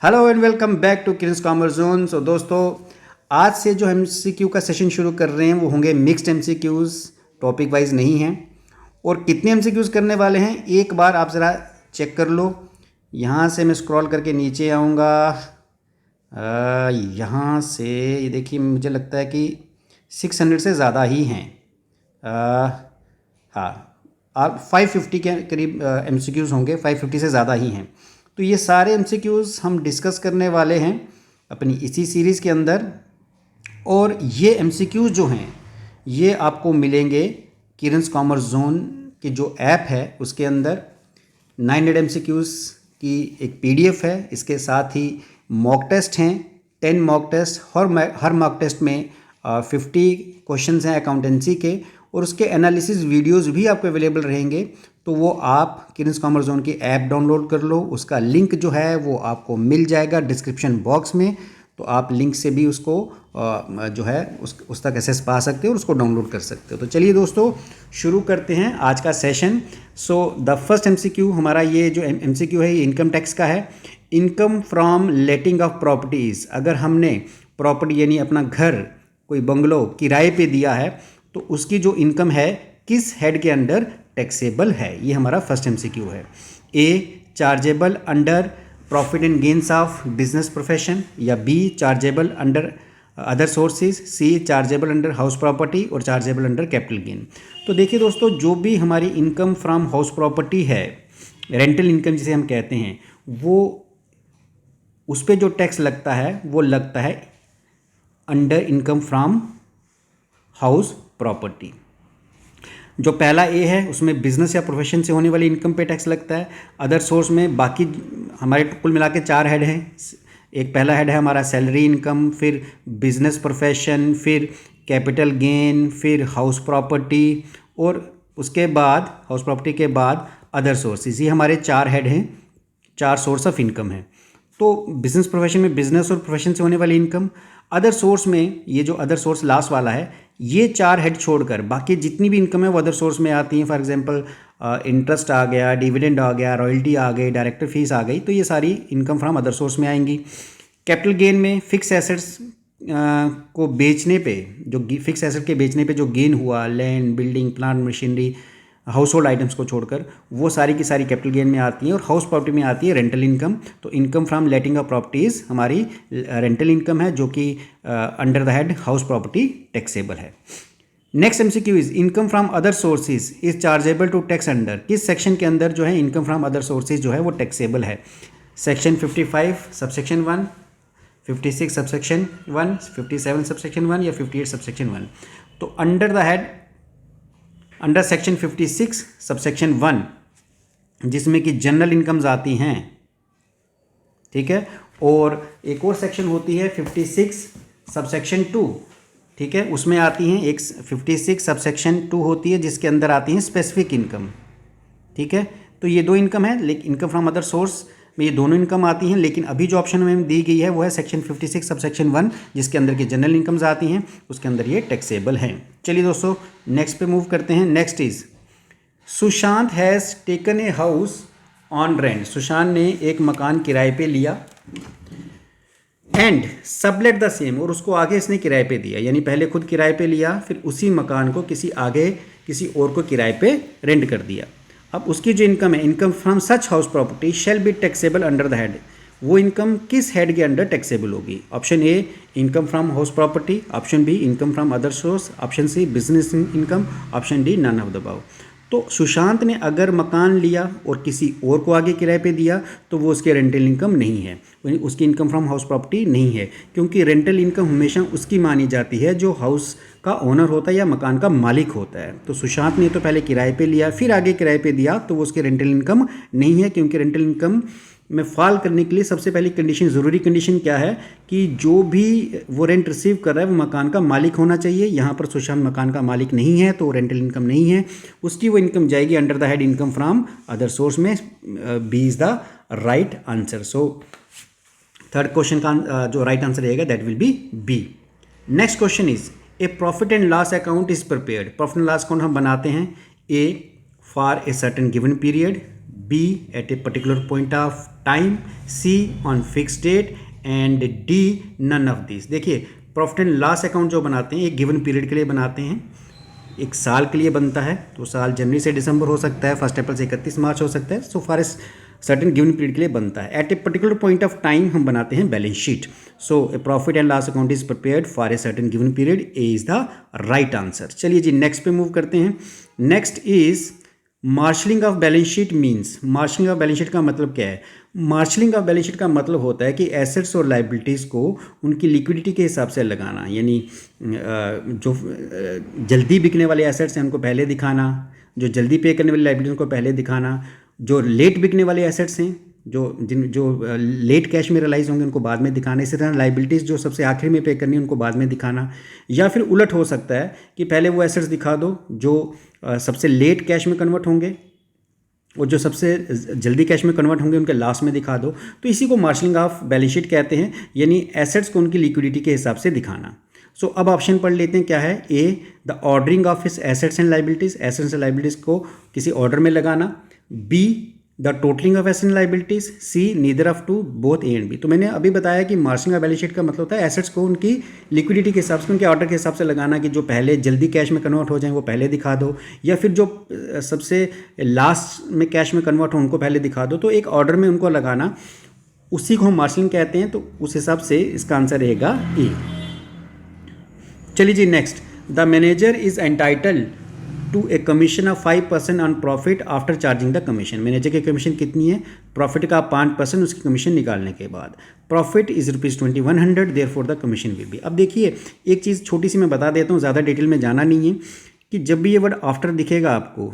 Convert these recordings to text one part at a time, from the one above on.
Hello and welcome back to kids commerce zone. So दोस्तों, आज से जो एमसीक्यू का सेशन शुरू कर रहे हैं वो होंगे मिक्स्ड एमसीक्यूज़, टॉपिक वाइज नहीं हैं। और कितने एमसीक्यूज़ करने वाले हैं एक बार आप ज़रा चेक कर लो। यहाँ से मैं स्क्रॉल करके नीचे आऊँगा। यहाँ से ये देखिए, मुझे लगता है कि 600 से ज़्यादा ही हैं। हाँ, आप 550 के करीब एमसीक्यूज़ होंगे, 550 से ज़्यादा ही हैं। तो ये सारे एमसीक्यूज़ हम डिस्कस करने वाले हैं अपनी इसी सीरीज़ के अंदर। और ये एमसीक्यूज़ जो हैं ये आपको मिलेंगे किड्स कॉमर्स जोन की जो ऐप है उसके अंदर। 900 एमसीक्यूज़ की एक पीडीएफ है, इसके साथ ही मॉक टेस्ट हैं, 10 मॉक टेस्ट। हर मॉक टेस्ट में 50 क्वेश्चंस हैं अकाउंटेंसी के, और उसके एनालिसिस वीडियोस भी आपको अवेलेबल रहेंगे। तो वो आप किड्स कॉमर्स जोन की ऐप डाउनलोड कर लो, उसका लिंक जो है वो आपको मिल जाएगा डिस्क्रिप्शन बॉक्स में। तो आप लिंक से भी उसको जो है उस तक एक्सेस पा सकते हो और उसको डाउनलोड कर सकते हो। तो चलिए दोस्तों, शुरू करते हैं आज का session. So the first MCQ हमारा, ये जो एमसीक्यू है ये इनकम टैक्स का है। Income from letting of properties. अगर हमने प्रॉपर्टी यानी अपना घर, कोई बंगलो किराए पे दिया है तो उसकी जो इनकम है किस हेड के अंडर टैक्सेबल है, ये हमारा फर्स्ट एमसीक्यू है। A, chargeable under profit and gains of business profession, या B, chargeable under other sources, C, chargeable under house property, और चार्जेबल अंडर कैपिटल गेन। तो देखिए दोस्तों, जो भी हमारी इनकम फ्रॉम हाउस प्रॉपर्टी है, रेंटल इनकम जिसे हम कहते हैं, वो उस पर जो टैक्स लगता है वो लगता है under income from house property. जो पहला ए है उसमें बिजनेस या प्रोफेशन से होने वाली इनकम पे टैक्स लगता है। अदर सोर्स में बाकी हमारे कुल मिला के 4 हेड हैं। एक पहला हेड है हमारा सैलरी इनकम, फिर बिजनेस प्रोफेशन, फिर कैपिटल गेन, फिर हाउस प्रॉपर्टी, और उसके बाद हाउस प्रॉपर्टी के बाद अदर सोर्सेज। ये हमारे 4 हेड हैं, 4 सोर्स ऑफ इनकम है। तो बिजनेस प्रोफेशन में बिजनेस और प्रोफेशन से होने वाली इनकम, अदर सोर्स में ये जो अदर सोर्स लास्ट वाला है, ये 4 हेड छोड़कर बाकी जितनी भी इनकम है वो अदर सोर्स में आती हैं। फॉर एग्जांपल इंटरेस्ट आ गया, डिविडेंड आ गया, रॉयल्टी आ गई, डायरेक्टर फीस आ गई, तो ये सारी इनकम फ्रॉम अदर सोर्स में आएंगी। कैपिटल गेन में फिक्स एसेट्स को बेचने पे, जो फिक्स एसेट के बेचने पे जो गेन हुआ, land, building, plant, machinery, house hold items को छोड़कर, वो सारी की सारी कैपिटल गेन में आती हैं। और हाउस प्रॉपर्टी में आती है रेंटल इनकम। तो income from letting of properties हमारी रेंटल इनकम है, जो कि under the head house property taxable है। Next MCQ is income from other sources is chargeable to tax under. किस सेक्शन के अंदर जो है इनकम फ्रॉम अदर सोर्सेज जो है वो टैक्सेबल है? सेक्शन 55 सबसेक्शन 1, 56 सबसेक्शन 1, 57 सबसेक्शन 1, या 58 सबसेक्शन 1। तो under the head under section 56 subsection 1, जिसमें कि जनरल इनकम्स आती हैं, ठीक है। और एक और सेक्शन होती है 56 सबसेक्शन 2, ठीक है। उसमें आती हैं एक 56 सबसेक्शन 2 होती है जिसके अंदर आती हैं स्पेसिफिक इनकम, ठीक है। तो ये 2 इनकम है, लेकिन इनकम फ्रॉम अदर सोर्स में ये दोनों इनकम आती हैं। लेकिन अभी जो ऑप्शन में दी गई है वो है सेक्शन 56 सबसेक्शन 1, जिसके अंदर की जनरल इनकम्स आती हैं, उसके अंदर ये टैक्सेबल हैं। चलिए दोस्तों, नेक्स्ट पे मूव करते हैं। Next is Sushant has taken a house on rent. Sushant ने एक मकान किराए पे लिया, एंड सबलेट द सेम, और उसको आगे इसने किराए पे दिया। यानी पहले खुद किराए पे लिया, फिर उसी मकान को किसी और को किराए पे रेंट कर दिया। अब उसकी जो इनकम है, income from such house property shall be taxable under the head. वो इनकम किस हेड के अंडर टैक्सेबल होगी? Option A, income from house property, option B, income from other source, option C, business income, option D, none of the above. तो सुशांत ने अगर मकान लिया और किसी और को आगे किराए पे दिया तो वो उसके रेंटल इनकम नहीं है, उसकी इनकम फ्रॉम हाउस प्रॉपर्टी नहीं है, क्योंकि रेंटल इनकम हमेशा उसकी मानी जाती है जो हाउस का ओनर होता है या मकान का मालिक होता है। तो सुशांत ने तो पहले किराए पे लिया फिर आगे किराए पे दिया, तो वो उसके रेंटल इनकम नहीं है, क्योंकि रेंटल इनकम में फॉल करने के लिए सबसे पहली कंडीशन, ज़रूरी कंडीशन क्या है कि जो भी वो रेंट रिसीव कर रहा है वो मकान का मालिक होना चाहिए। यहाँ पर सुशांत मकान का मालिक नहीं है, तो रेंटल इनकम नहीं है। उसकी वो इनकम जाएगी under the head income from other source में। B is the right answer. So third question का जो राइट आंसर रहेगा that will be B. Next question is A profit and loss account is prepared. Profit and loss account हम बनाते हैं A for a certain given period, B at a particular point of time, C on fix date and D none of this. देखिए profit and loss account जो बनाते हैं एक given period के लिए बनाते हैं, एक साल के लिए बनता है, तो साल जनवरी से दिसंबर हो सकता है, 1 अप्रैल से 31 मार्च हो सकता है, so for a certain given period के लिए बनता है। At a particular point of time हम बनाते हैं balance sheet. So a profit and loss account is prepared for a certain given period, a is the right answer. चलिए जी next पे मूव करते हैं। Next is marshalling of balance sheet means. Marshalling of balance sheet का मतलब क्या है? Marshalling of balance sheet का मतलब होता है कि एसेट्स और लाइबिलिटीज़ को उनकी लिक्विडिटी के हिसाब से लगाना, यानी जो जल्दी बिकने वाले एसेट्स हैं उनको पहले दिखाना, जो जल्दी पे करने वाली लाइबिलिटीज़ को पहले दिखाना, जो लेट बिकने वाले एसेट्स हैं जो लेट कैश में रियलाइज होंगे उनको बाद में दिखाना। इसी तरह लाइबिलिटीज़ जो सबसे आखिर में पे करनी है उनको बाद में दिखाना, या फिर उलट हो सकता है कि पहले वो एसेट्स दिखा दो जो सबसे लेट कैश में कन्वर्ट होंगे और जो सबसे जल्दी कैश में कन्वर्ट होंगे उनके लास्ट में दिखा दो। तो इसी को मार्शलिंग ऑफ बैलेंस शीट कहते हैं, यानी एसेट्स को उनकी लिक्विडिटी के हिसाब से दिखाना। सो अब ऑप्शन पढ़ लेते हैं क्या है। A the ordering of his assets and liabilities, assets and liabilities को किसी ऑर्डर में लगाना। B the totaling of assets and liabilities. C neither of two, both A and B. तो मैंने अभी बताया कि मार्शलिंग ऑफ बैलेंस शीट का मतलब होता है एसेट्स को उनकी लिक्विडिटी के हिसाब से, उनके ऑर्डर के हिसाब से लगाना, कि जो पहले जल्दी कैश में कन्वर्ट हो जाए वो पहले दिखा दो, या फिर जो सबसे लास्ट में कैश में कन्वर्ट हो उनको पहले दिखा दो। तो एक ऑर्डर में उनको लगाना, उसी को हम मार्शलिंग कहते हैं। तो उस हिसाब से इसका आंसर रहेगा ए। चलिए जी next. The manager is entitled to a commission of 5% on profit after charging the commission. Manager की कमीशन कितनी है? प्रॉफिट का 5% उसकी कमीशन निकालने के बाद। Profit is ₹2100, therefore the commission will be. अब देखिए एक चीज़ छोटी सी मैं बता देता हूँ, ज़्यादा डिटेल में जाना नहीं है, कि जब भी ये वर्ड आफ्टर दिखेगा आपको,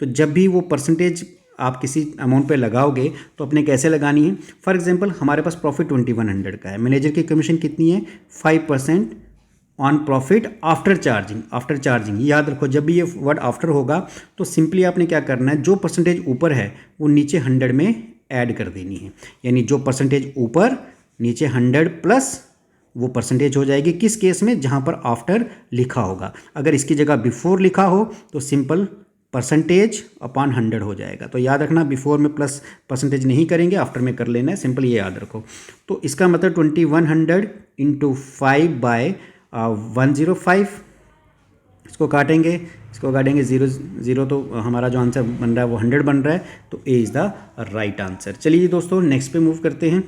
तो जब भी वो परसेंटेज आप किसी अमाउंट पे लगाओगे तो अपने कैसे लगानी है। फॉर एग्जांपल हमारे पास प्रॉफिट 2100 का है, मैनेजर की कमीशन कितनी है? 5% on profit after charging. After charging याद रखो, जब भी ये वर्ड आफ्टर होगा तो सिंपली आपने क्या करना है, जो परसेंटेज ऊपर है वो नीचे 100 में ऐड कर देनी है, यानी जो परसेंटेज ऊपर नीचे 100 प्लस वो परसेंटेज हो जाएगी। किस केस में? जहाँ पर आफ्टर लिखा होगा। अगर इसकी जगह बिफोर लिखा हो तो सिंपल परसेंटेज अपॉन 100 हो जाएगा। तो याद रखना बिफोर में प्लस परसेंटेज नहीं करेंगे, आफ्टर में कर लेना है, सिंपल ये याद रखो। तो इसका मतलब 2100 इंटू 5/105, इसको काटेंगे, इसको काटेंगे 0 तो हमारा जो आंसर बन रहा है वो 100 बन रहा है। तो a is the right answer. चलिए दोस्तों नेक्स्ट पे मूव करते हैं।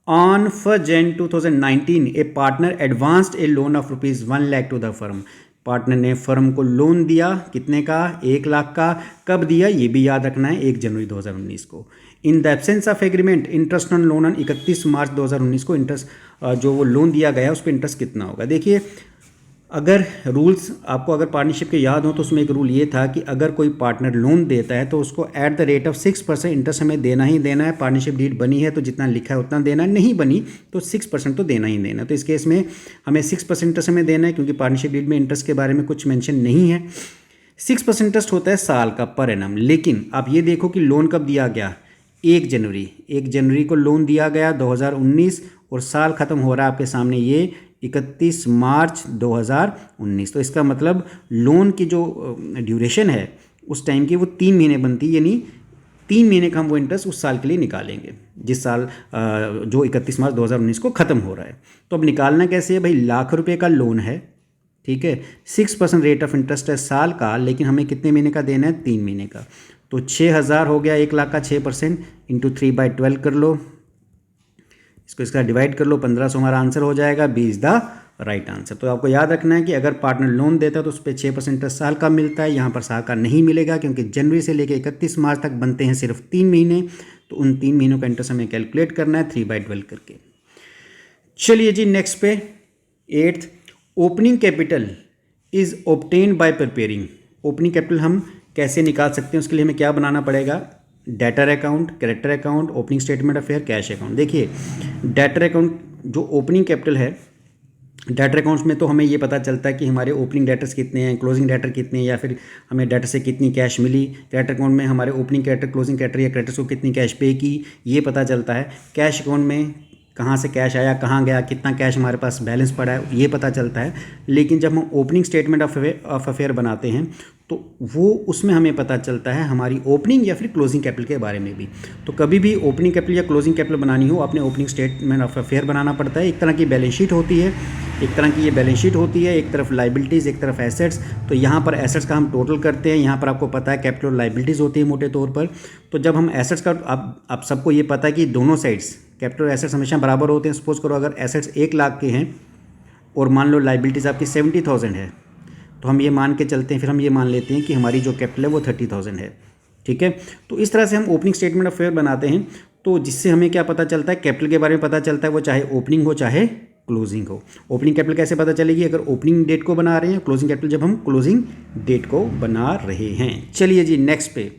On 1 Jan 2019 a partner advanced a loan of ₹1 lakh to the firm. Partner ने फर्म को लोन दिया, कितने का? 1 लाख का। कब दिया ये भी याद रखना है, 1 जनवरी 2019 को। In the absence of agreement interest on loan on 31 मार्च 2019 को इंटरेस्ट जो वो लोन दिया गया उस पर इंटरेस्ट कितना होगा। देखिए अगर रूल्स आपको अगर पार्टनरशिप के याद हो तो उसमें एक रूल ये था कि अगर कोई पार्टनर लोन देता है तो उसको at the rate of 6% interest हमें देना ही देना है। पार्टनरशिप डीड बनी है तो जितना लिखा है उतना देना है, नहीं बनी तो 6% तो देना ही देना है। तो इस केस में हमें 6% इंटरेस्ट हमें देना है, क्योंकि पार्टनरशिप डीड में इंटरेस्ट के बारे में कुछ मेंशन नहीं है। 6% इंटरेस्ट होता है साल का पर एनम। लेकिन आप ये देखो कि लोन कब दिया गया? 1 जनवरी को लोन दिया गया 2019, और साल ख़त्म हो रहा है आपके सामने ये 31 मार्च 2019। तो इसका मतलब लोन की जो ड्यूरेशन है उस टाइम की वो 3 महीने बनती, यानी 3 महीने का हम वो इंटरेस्ट उस साल के लिए निकालेंगे जिस साल जो 31 मार्च 2019 को ख़त्म हो रहा है। तो अब निकालना कैसे है भाई? ₹1,00,000 का लोन है, ठीक है, 6% रेट ऑफ इंटरेस्ट है साल का, लेकिन हमें कितने महीने का देना है? 3 महीने का। तो 6,000 हो गया 1 लाख का, 6% इंटू 3/12 कर लो, इसको इसका डिवाइड कर लो, 1500 हमारा आंसर हो जाएगा। B is the right answer. तो आपको याद रखना है कि अगर पार्टनर लोन देता है तो उस पर 6% इंटरेस्ट साल का मिलता है, यहाँ पर साल का नहीं मिलेगा, क्योंकि जनवरी से लेकर 31 मार्च तक बनते हैं सिर्फ 3 महीने। तो उन 3 महीनों का इंटरेस्ट हमें कैलकुलेट करना है 3/12 करके। चलिए जी नेक्स्ट पे 8th, opening capital is obtained by preparing. Opening capital हम कैसे निकाल सकते हैं? उसके लिए हमें क्या बनाना पड़ेगा? Debtor account, creditor account, opening statement of fair, cash account. देखिए डेटर अकाउंट जो ओपनिंग कैपिटल है, डेटर अकाउंट्स में तो हमें ये पता चलता है कि हमारे ओपनिंग डेटर्स कितने हैं, क्लोजिंग डेटर कितने हैं, या फिर हमें डेटर से कितनी कैश मिली। क्रेडिटर अकाउंट में हमारे ओपनिंग क्रेडिटर, क्लोजिंग क्रेडिटर या क्रेडिटर्स को कितनी कैश पे की, ये पता चलता है। कैश अकाउंट में कहाँ से कैश आया, कहाँ गया, कितना कैश हमारे पास बैलेंस पड़ा है, ये पता चलता है। लेकिन जब हम ओपनिंग स्टेटमेंट ऑफ अफेयर बनाते हैं तो वो उसमें हमें पता चलता है हमारी ओपनिंग या फिर क्लोजिंग कैपिटल के बारे में भी। तो कभी भी ओपनिंग कैपिटल या क्लोजिंग कैपिटल बनानी हो, अपने ओपनिंग स्टेटमेंट ऑफ अफेयर बनाना पड़ता है। एक तरह की बैलेंस शीट होती है, एक तरह की ये बैलेंस शीट होती है, एक तरफ लाइबिलिटीज़, एक तरफ एसेट्स। तो यहाँ पर एसेट्स का हम टोटल करते हैं, यहाँ पर आपको पता है कैपिटल और लाइबिलिटीज़ होती है मोटे तौर पर। तो जब हम एसेट्स का, आप सबको ये पता है कि दोनों साइड्स कैपिटल और एसेट्स हमेशा बराबर होते हैं। सपोज करो अगर एसेट्स 1 लाख के हैं और मान लो लाइबिलिटीज़ आपकी 70,000 है, तो हम ये मान के चलते हैं, फिर हम ये मान लेते हैं कि हमारी जो कैपिटल है वो 30,000 है। ठीक है, तो इस तरह से हम ओपनिंग स्टेटमेंट ऑफ अफेयर बनाते हैं। तो जिससे हमें क्या पता चलता है, कैपिटल के बारे में पता चलता है, वो चाहे ओपनिंग हो चाहे क्लोजिंग हो। ओपनिंग कैपिटल कैसे पता चलेगी, अगर ओपनिंग डेट को बना रहे हैं, क्लोजिंग कैपिटल जब हम क्लोजिंग डेट को बना रहे हैं। चलिए जी नेक्स्ट पे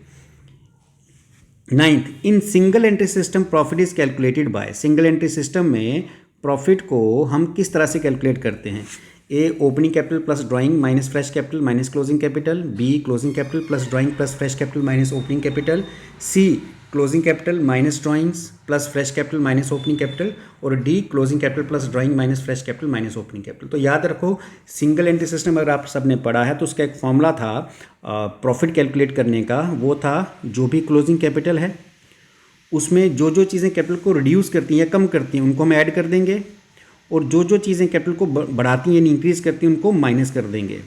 9th, in single entry system profit is calculated by. Single entry system में प्रॉफिट को हम किस तरह से कैलकुलेट करते हैं। A opening capital plus drawing minus fresh capital minus closing capital, B closing capital plus drawing plus fresh capital minus opening capital, C closing capital minus drawings plus fresh capital minus opening capital, और D closing capital plus drawing minus fresh capital minus opening capital. तो याद रखो single entry system अगर आप सबने पढ़ा है तो उसका एक फॉर्मूला था प्रॉफिट कैलकुलेट करने का, वो था जो भी क्लोजिंग कैपिटल है उसमें जो जो चीज़ें कैपिटल को रिड्यूस करती हैं या कम करती हैं उनको हम ऐड कर देंगे, और जो जो चीज़ें कैपिटल को बढ़ाती हैं यानी इंक्रीज करती हैं उनको माइनस कर देंगे,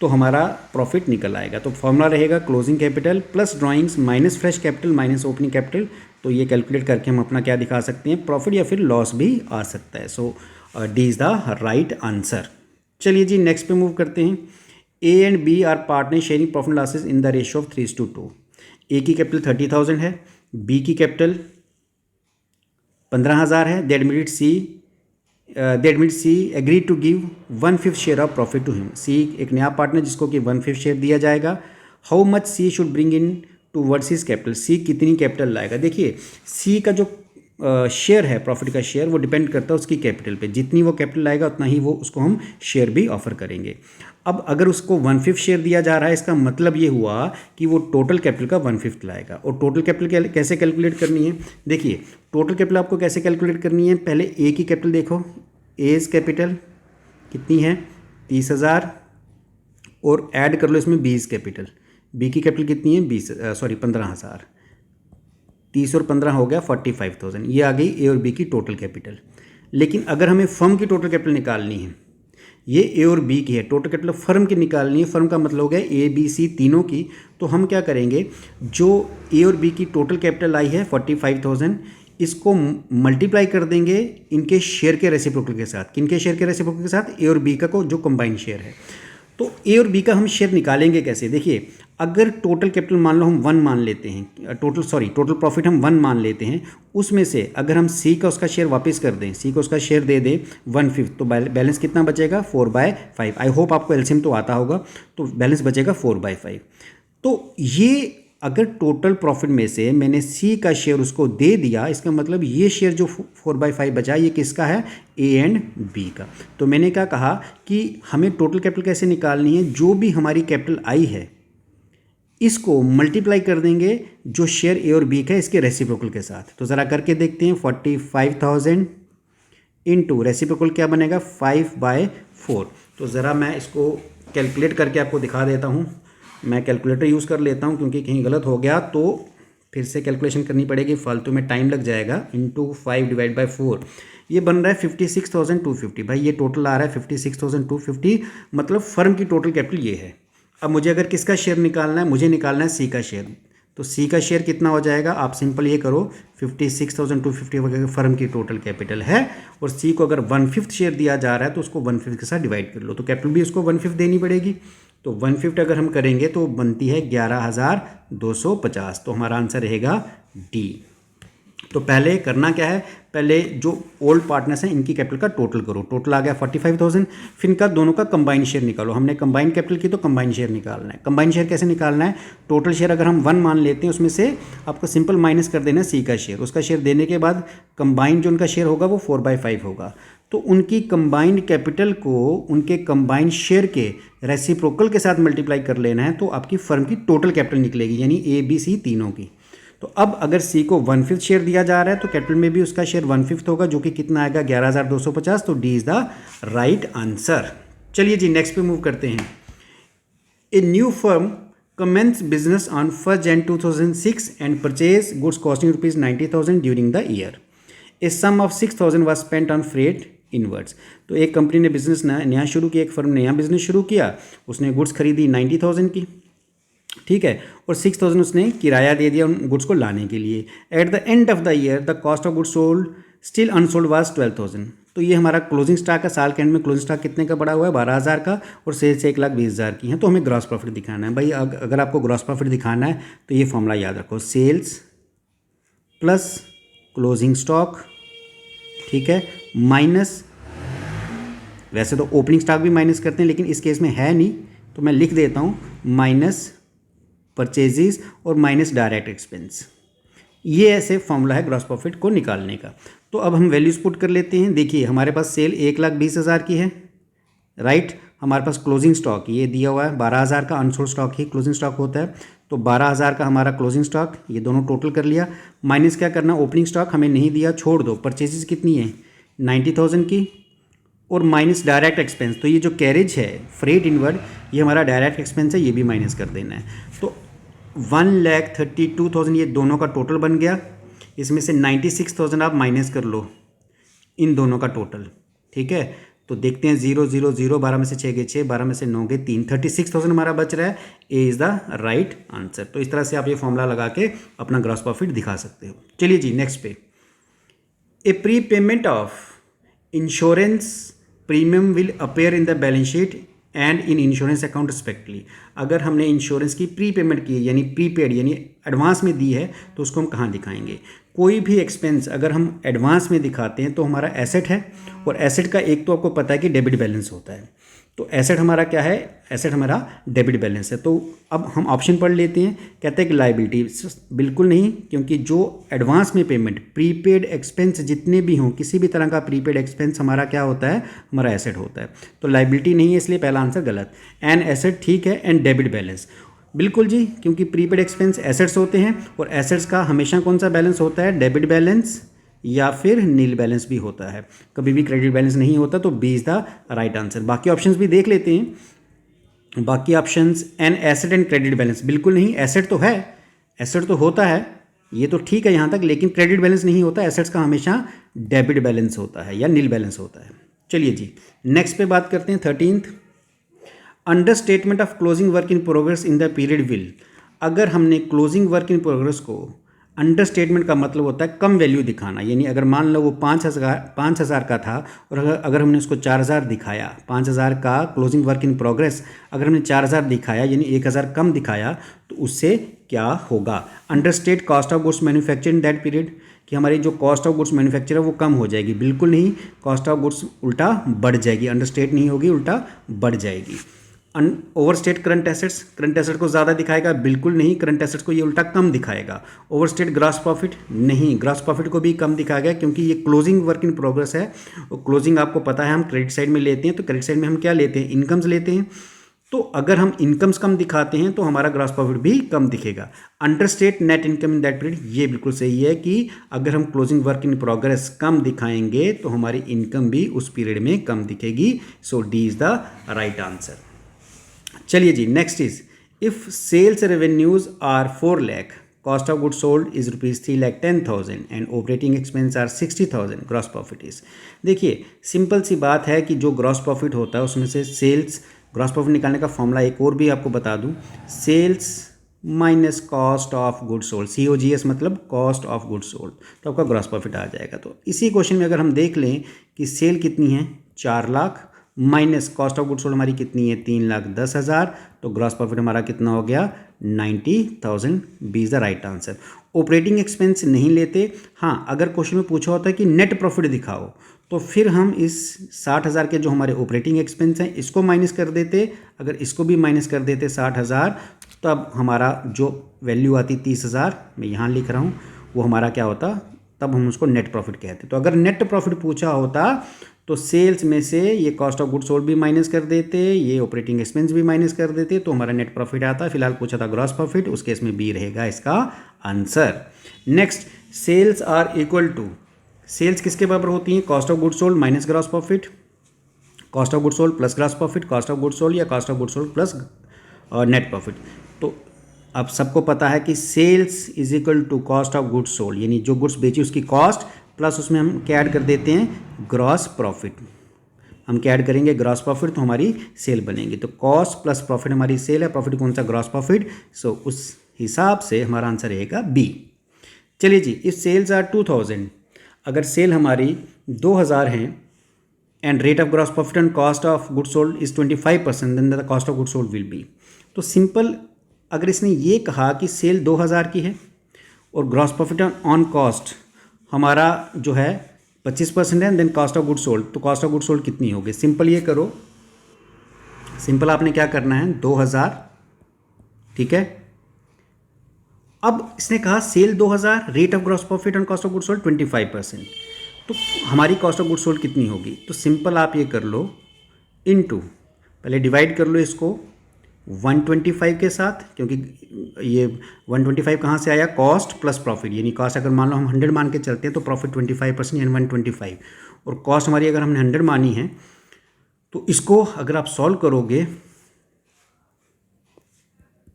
तो हमारा प्रॉफिट निकल आएगा। तो फॉर्मूला रहेगा closing capital plus drawings minus fresh capital minus opening capital. तो ये कैलकुलेट करके हम अपना क्या दिखा सकते हैं, प्रॉफिट या फिर लॉस भी आ सकता है। So D is the right answer. चलिए जी नेक्स्ट पे मूव करते हैं। A and B are partner sharing profit losses in the ratio of 3:2। A की कैपिटल 30,000 है, बी की कैपिटल 15,000 है। That means C agree to give 1/5 share of profit to him. C एक नया पार्टनर जिसको कि 1/5 शेयर दिया जाएगा। How much C should bring in two words his capital. C कितनी कैपिटल लाएगा। देखिए सी का जो शेयर है, प्रॉफिट का शेयर, वो डिपेंड करता है उसकी कैपिटल पे। जितनी वो कैपिटल लाएगा उतना ही वो उसको हम शेयर भी ऑफर करेंगे। अब अगर उसको 1/5 शेयर दिया जा रहा है, इसका मतलब ये हुआ कि वो टोटल कैपिटल का 1/5 लाएगा। और टोटल कैपिटल कैसे कैलकुलेट करनी है, देखिए टोटल कैपिटल आपको कैसे कैलकुलेट करनी है। पहले ए की कैपिटल देखो, एज कैपिटल कितनी है 30,000, और ऐड कर लो इसमें बीज कैपिटल। बी की कैपिटल कितनी है 15,000। 30 और 15 हो गया 45,000। ये आ गई ए और बी की टोटल कैपिटल। लेकिन अगर हमें फर्म की टोटल कैपिटल निकालनी है, ये ए और बी की है, टोटल कैपिटल फर्म की निकालनी है। फर्म का मतलब हो गया ए बी सी तीनों की। तो हम क्या करेंगे, जो ए और बी की टोटल कैपिटल आई है 45,000, इसको मल्टीप्लाई कर देंगे इनके शेयर के रेसिप्रोकल के साथ। किनके शेयर के रेसिप्रोकल के साथ, ए और बी का को जो कंबाइंड शेयर है। तो ए और बी का हम शेयर निकालेंगे कैसे, देखिए अगर टोटल कैपिटल मान लो हम 1 मान लेते हैं, टोटल प्रॉफिट हम 1 मान लेते हैं, उसमें से अगर हम सी का उसका शेयर वापस कर दें, सी को उसका शेयर दे दें 1/5, तो बैलेंस कितना बचेगा 4/5। आई होप आपको एलसीएम तो आता होगा, तो बैलेंस बचेगा 4/5। तो ये अगर टोटल प्रॉफिट में से मैंने सी का शेयर उसको दे दिया, इसका मतलब ये शेयर जो 4/5 बचा ये किसका है, ए एंड बी का। तो मैंने क्या कहा कि हमें टोटल कैपिटल कैसे निकालनी है, जो भी हमारी कैपिटल आई है इसको मल्टीप्लाई कर देंगे जो शेयर ए और बी का है इसके रेसिप्रोकल के साथ। तो ज़रा करके देखते हैं, 45,000 इंटू रेसिप्रोकल क्या बनेगा 5/4। तो ज़रा मैं इसको कैलकुलेट करके आपको दिखा देता हूँ। मैं कैलकुलेटर यूज़ कर लेता हूँ क्योंकि कहीं गलत हो गया तो फिर से कैलकुलेशन करनी पड़ेगी, फालतू में टाइम लग जाएगा। इंटू 5/4 ये बन रहा है 56,250। भाई ये टोटल आ रहा है 56,250, मतलब फर्म की टोटल कैपिटल ये है। अब मुझे अगर किसका शेयर निकालना है, मुझे निकालना है सी का शेयर। तो सी का शेयर कितना हो जाएगा, आप सिंपल ये करो 56,250 वगैरह फर्म की टोटल कैपिटल है, और सी को अगर 1/5 शेयर दिया जा रहा है तो उसको 1/5 के साथ डिवाइड कर लो। तो कैपिटल भी उसको 1/5 देनी पड़ेगी। तो 1/5 अगर हम करेंगे तो बनती है 11,250। तो हमारा आंसर रहेगा डी। तो पहले करना क्या है, पहले जो ओल्ड पार्टनर्स हैं इनकी कैपिटल का टोटल करो। टोटल आ गया 45,000, फिर इनका दोनों का कंबाइंड शेयर निकालो। हमने कंबाइंड कैपिटल की तो कंबाइंड शेयर निकालना है। कंबाइंड शेयर कैसे निकालना है, टोटल शेयर अगर हम 1 मान लेते हैं उसमें से आपको सिंपल माइनस कर देना सी का शेयर। उसका शेयर देने के बाद कंबाइंड जो उनका शेयर होगा वो 4/5 होगा। तो उनकी कंबाइंड कैपिटल को उनके कंबाइंड शेयर के रेसिप्रोकल के साथ मल्टीप्लाई कर लेना है, तो आपकी फर्म की टोटल कैपिटल निकलेगी, यानी ए बी सी तीनों की। तो अब अगर सी को 1/5 शेयर दिया जा रहा है तो कैपिटल में भी उसका शेयर 1/5 होगा, जो कि कितना आएगा 11,250। तो D is the right answer. चलिए जी नेक्स्ट पे मूव करते हैं। A new firm commenced business on 1st Jan 2006 and purchased goods costing rupees 90,000 during the year. A sum of 6,000 was spent on freight inwards. तो एक company ने business नया शुरू किया, एक फर्म ने नया बिजनेस शुरू किया, उसने गुड्स खरीदी 90,000 की, ठीक है, और 6,000 उसने किराया दे दिया उन गुड्स को लाने के लिए. At the end of the year the cost of goods sold still unsold was 12,000. तो ये हमारा क्लोजिंग स्टॉक है. साल के एंड में क्लोजिंग स्टॉक कितने का बढ़ा हुआ है? 12,000 का, और सेल्स 1,20,000 की है. तो हमें ग्रॉस प्रॉफिट दिखाना है भाई. अगर आपको ग्रॉस प्रॉफिट दिखाना है तो ये फॉर्मूला याद रखो, सेल्स प्लस क्लोजिंग स्टॉक, ठीक है, माइनस, वैसे तो ओपनिंग स्टॉक भी माइनस करते हैं लेकिन इस केस में है नहीं तो मैं लिख देता हूँ, माइनस परचेजेस और माइनस डायरेक्ट एक्सपेंस. ये ऐसे फॉर्मूला है ग्रॉस प्रॉफिट को निकालने का. तो अब हम वैल्यूज पुट कर लेते हैं. देखिए हमारे पास सेल 1,20,000 की है, राइट. हमारे पास क्लोजिंग स्टॉक ये दिया हुआ है 12,000 का, अनसोल्ड स्टॉक ही क्लोजिंग स्टॉक होता है. तो 12,000 का हमारा क्लोजिंग स्टॉक, ये दोनों टोटल कर लिया. माइनस क्या करना, ओपनिंग स्टॉक हमें नहीं दिया, छोड़ दो. परचेजेस कितनी है? 90,000 की, और माइनस डायरेक्ट एक्सपेंस. तो ये जो कैरेज है फ्रेट इनवर्ड, ये हमारा डायरेक्ट एक्सपेंस है, ये भी माइनस कर देना है. तो 1,32,000 ये दोनों का टोटल बन गया. इसमें से 96,000 आप माइनस कर लो इन दोनों का टोटल, ठीक है. तो देखते हैं 0 0 0, 12 में से 6 गए 6, 12 में से 9 गए 3, 36,000 हमारा बच रहा है. ए इज़ द राइट आंसर. तो इस तरह से आप ये फॉर्मूला लगा के अपना ग्रॉस प्रॉफिट दिखा सकते हो. चलिए जी नेक्स्ट पे. A prepayment of insurance premium will appear in the balance sheet and in insurance account respectively. अगर हमने इंश्योरेंस की प्री पेमेंट की है यानी प्रीपेड यानी एडवांस में दी है तो उसको हम कहाँ दिखाएंगे? कोई भी एक्सपेंस अगर हम एडवांस में दिखाते हैं तो हमारा एसेट है, और एसेट का एक तो आपको पता है कि डेबिट बैलेंस होता है. तो एसेट हमारा क्या है? एसेट हमारा डेबिट बैलेंस है. तो अब हम ऑप्शन पढ़ लेते हैं. कहते हैं कि लायबिलिटी, बिल्कुल नहीं, क्योंकि जो एडवांस में पेमेंट प्रीपेड एक्सपेंस जितने भी हों, किसी भी तरह का प्रीपेड एक्सपेंस हमारा क्या होता है? हमारा एसेट होता है. तो लायबिलिटी नहीं है, इसलिए पहला आंसर गलत. एंड एसेट ठीक है, एंड डेबिट बैलेंस बिल्कुल जी, क्योंकि प्रीपेड एक्सपेंस एसेट्स होते हैं, और एसेट्स का हमेशा कौन सा बैलेंस होता है? डेबिट बैलेंस या फिर नील बैलेंस भी होता है, कभी भी क्रेडिट बैलेंस नहीं होता. तो B is the right answer. बाकी ऑप्शंस भी देख लेते हैं. बाकी options, an asset and credit balance बिल्कुल नहीं. एसेट तो है, एसेट तो होता है, ये तो ठीक है यहाँ तक, लेकिन क्रेडिट बैलेंस नहीं होता. एसेट्स का हमेशा डेबिट बैलेंस होता है या नील बैलेंस होता है. चलिए जी नेक्स्ट पे बात करते हैं. 13th, under statement of closing work in progress in the period will. अगर हमने क्लोजिंग वर्क इन प्रोग्रेस को, अंडर स्टेटमेंट का मतलब होता है कम वैल्यू दिखाना, यानी अगर मान लो वो 5,000 का था और अगर हमने उसको 4,000 दिखाया, 5,000 का क्लोजिंग वर्क इन प्रोग्रेस अगर हमने 4,000 दिखाया यानी 1,000 कम दिखाया, तो उससे क्या होगा? Under state cost of goods manufacture in that period, कि हमारी जो कॉस्ट ऑफ गुड्स मैन्युफैक्चर है वो कम हो जाएगी. बिल्कुल नहीं, कॉस्ट ऑफ गुड्स उल्टा बढ़ जाएगी. अंडर स्टेट नहीं होगी, उल्टा बढ़ जाएगी. Overstate current assets, current asset को ज़्यादा दिखाएगा? बिल्कुल नहीं, करंट एसेट्स को ये उल्टा कम दिखाएगा. ओवरस्टेट ग्रॉस प्रॉफिट, नहीं, ग्रॉस प्रॉफिट को भी कम दिखाएगा, क्योंकि ये क्लोजिंग वर्क इन प्रोग्रेस है. और क्लोजिंग आपको पता है हम क्रेडिट साइड में लेते हैं, तो क्रेडिट साइड में हम क्या लेते हैं? इनकम्स लेते हैं. तो अगर हम इनकम्स कम दिखाते हैं तो हमारा ग्रॉस प्रॉफिट भी कम दिखेगा. Understate net income in that period, ये बिल्कुल सही है कि अगर हम क्लोजिंग वर्क इन प्रोग्रेस कम दिखाएंगे तो हमारी इनकम भी उस पीरियड में कम दिखेगी. So D is the right answer. चलिए जी next is, if sales revenues are 4 lakh, cost of good sold is rupees 3,10,000 and operating expense are 60,000, gross profit is. देखिए सिंपल सी बात है कि जो ग्रॉस प्रॉफिट होता है उसमें से सेल्स, ग्रॉस प्रॉफिट निकालने का फॉर्मूला एक और भी आपको बता दूं, sales minus cost of good sold, COGS मतलब कॉस्ट ऑफ गुड सोल्ड, तो आपका ग्रॉस प्रॉफिट आ जाएगा. तो इसी क्वेश्चन में अगर हम देख लें कि सेल कितनी है? 4 lakh, minus cost of good sold हमारी कितनी है? 3,10,000, तो ग्रॉस प्रॉफिट हमारा कितना हो गया? 90,000. B is the right answer. Operating expense नहीं लेते. हाँ, अगर क्वेश्चन में पूछा होता है कि नेट प्रॉफिट दिखाओ, तो फिर हम इस 60,000 के जो हमारे ऑपरेटिंग एक्सपेंस हैं इसको माइनस कर देते. अगर इसको भी माइनस कर देते 60,000, तब हमारा जो वैल्यू आती 30,000, मैं यहाँ लिख रहा हूँ, वो हमारा क्या होता? तब हम उसको नेट प्रॉफिट कहते. तो अगर नेट प्रॉफिट पूछा होता तो सेल्स में से ये कॉस्ट ऑफ गुड सोल्ड भी माइनस कर देते, ये ऑपरेटिंग एक्सपेंस भी माइनस कर देते, तो हमारा नेट प्रॉफिट आता. फिलहाल पूछा था ग्रॉस प्रॉफिट, उस केस में बी रहेगा इसका आंसर. Next, sales are equal to, sales किसके बराबर होती हैं? Cost of good sold minus gross profit, cost of good sold plus gross profit, cost of good sold या cost of good sold plus net profit. तो अब सबको पता है कि sales is equal to cost of goods sold, यानी जो goods बेची उसकी कॉस्ट प्लस उसमें हम क्या ऐड कर देते हैं, ग्रॉस प्रॉफिट। हम क्या ऐड करेंगे, ग्रॉस प्रॉफिट, तो हमारी सेल बनेगी। तो कॉस्ट प्लस प्रॉफिट हमारी सेल है, प्रॉफिट कौन सा, ग्रॉस प्रॉफिट। सो उस हिसाब से हमारा आंसर रहेगा बी। चलिए जी, इफ सेल्स आर 2000, अगर सेल हमारी 2000 हैं and rate of gross profit and cost of goods sold is 25%, then the cost of goods sold will be. तो सिंपल, अगर इसने ये कहा कि सेल 2000 की है और ग्रॉस प्रॉफिट ऑन कॉस्ट हमारा जो है 25% है, then cost of goods sold, तो कॉस्ट ऑफ गुड्स सोल्ड कितनी होगी। सिंपल ये करो, सिंपल आपने क्या करना है, 2000, ठीक है। अब इसने कहा sale 2000, rate of gross profit on cost of goods sold 25%, तो हमारी कॉस्ट ऑफ गुड्स सोल्ड कितनी होगी। तो सिंपल आप ये कर लो, इनटू, पहले डिवाइड कर लो इसको 125 के साथ, क्योंकि ये 125 कहाँ से आया, कॉस्ट प्लस प्रॉफिट, यानी कॉस्ट अगर मान लो हम 100 मान के चलते हैं तो प्रॉफिट 25% यानी 125, और कॉस्ट हमारी अगर हमने 100 मानी है, तो इसको अगर आप सॉल्व करोगे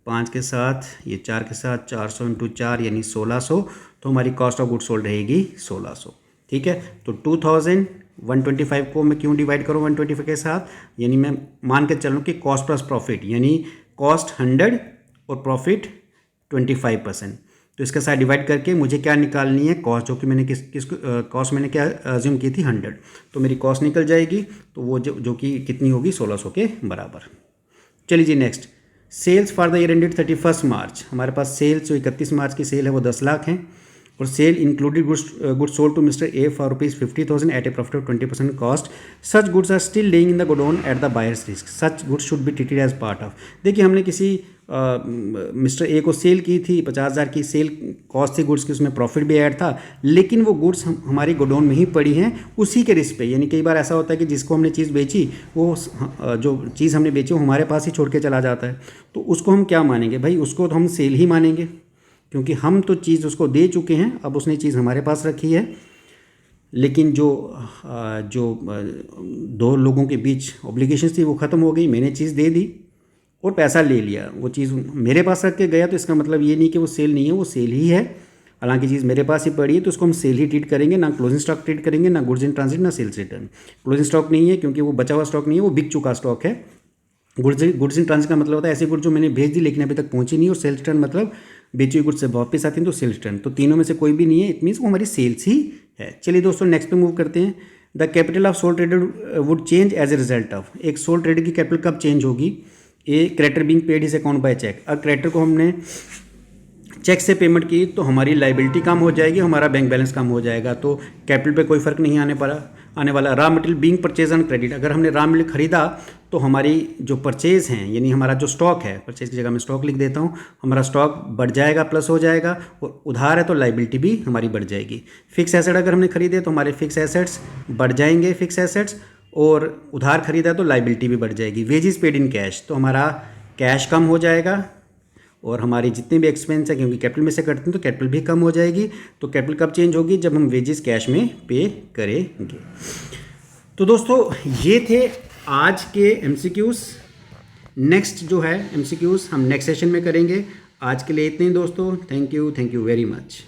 5 के साथ, ये 4 के साथ, 400 इंटू 4 यानी 1600, तो हमारी कॉस्ट ऑफ गुड्स सोल्ड रहेगी 1600, ठीक है। तो 2000 125 को मैं क्यों डिवाइड करूँ 125 के साथ, यानी मैं मान के चलूँ कि कॉस्ट प्लस प्रॉफिट, यानी कॉस्ट 100 और प्रॉफिट 25%, तो इसके साथ डिवाइड करके मुझे क्या निकालनी है, कॉस्ट, जो कि मैंने कॉस्ट मैंने क्या अज्यूम की थी 100, तो मेरी कॉस्ट निकल जाएगी, तो वो जो कि कितनी होगी 1600 के बराबर। चलिए जी next, sales for the year ended 31 March, हमारे पास सेल्स जो 31 मार्च की सेल है वो 10 लाख है, और sale included goods sold to mister A for ₹50,000 at a profit of 20% cost, such goods are still laying in the godown at the buyers risk, such goods should be treated as part of. देखिए हमने किसी mister A को cell की थी, 50,000 की cell cost थी goods की, उसमें प्रॉफिट भी ऐड था, लेकिन वो गुड्स हमारी गोडाउन में ही पड़ी हैं उसी के रिस्क पे। यानी कई बार ऐसा होता है कि जिसको हमने चीज़ बेची, वो जो चीज़ हमने बेची वो हमारे पास ही छोड़ के चला जाता है, तो उसको हम क्या मानेंगे भाई, उसको तो हम सेल ही मानेंगे, क्योंकि हम तो चीज़ उसको दे चुके हैं, अब उसने चीज़ हमारे पास रखी है, लेकिन जो दो लोगों के बीच ऑब्लिगेशंस थी वो ख़त्म हो गई, मैंने चीज़ दे दी और पैसा ले लिया, वो चीज़ मेरे पास रख के गया, तो इसका मतलब ये नहीं कि वो सेल नहीं है, वो सेल ही है, हालांकि चीज़ मेरे पास ही पड़ी है, तो उसको हम सेल ही ट्रीट करेंगे, ना क्लोजिंग स्टॉक ट्रीट करेंगे, ना गुड्स इन ट्रांजिट, ना सेल्स रिटर्न। क्लोजिंग स्टॉक नहीं है क्योंकि वो बचा हुआ स्टॉक नहीं है, वो बिक चुका स्टॉक है। गुड्स इन ट्रांजिट का मतलब होता है ऐसी गुड्स जो मैंने भेज दी लेकिन अभी तक पहुंची नहीं, और सेल्स रिटर्न मतलब बेची हुई गुड्स से वापस आती हैं, तो सेल्स रिटर्न, तो तीनों में से कोई भी नहीं है, इट मीन्स वो हमारी सेल्स ही है। चलिए दोस्तों नेक्स्ट पे मूव करते हैं। The capital of sole trader would change as a result of, एक सोल ट्रेडर की कैपिटल कब चेंज होगी, a creditor being paid his account by cheque, अब क्रेडिटर को हमने चेक से पेमेंट की तो हमारी लाइबिलिटी कम हो जाएगी, हमारा बैंक बैलेंस कम हो जाएगा, तो कैपिटल पे कोई फर्क नहीं आने वाला। Raw material being purchase on credit, अगर हमने रॉ मटेरियल खरीदा तो हमारी जो परचेज हैं, यानी हमारा जो स्टॉक है, परचेज की जगह मैं स्टॉक लिख देता हूँ, हमारा स्टॉक बढ़ जाएगा, प्लस हो जाएगा, और उधार है तो लाइबिलिटी भी हमारी बढ़ जाएगी। फिक्स एसेट अगर हमने खरीदे तो हमारे फिक्स एसेट्स बढ़ जाएंगे, फिक्स एसेट्स, और उधार खरीदा तो लाइबिलिटी भी बढ़ जाएगी। वेजेस पेड इन कैश, तो हमारा कैश कम हो जाएगा, और हमारी जितने भी एक्सपेंस है, क्योंकि कैपिटल में से करते हैं तो कैपिटल भी कम हो जाएगी। तो कैपिटल कब चेंज होगी, जब हम वेजेस कैश में पे करेंगे। तो दोस्तों ये थे आज के एमसीक्यूज़। नेक्स्ट जो है एमसीक्यूज़ हम नेक्स्ट सेशन में करेंगे। आज के लिए इतने ही दोस्तों, थैंक यू वेरी मच।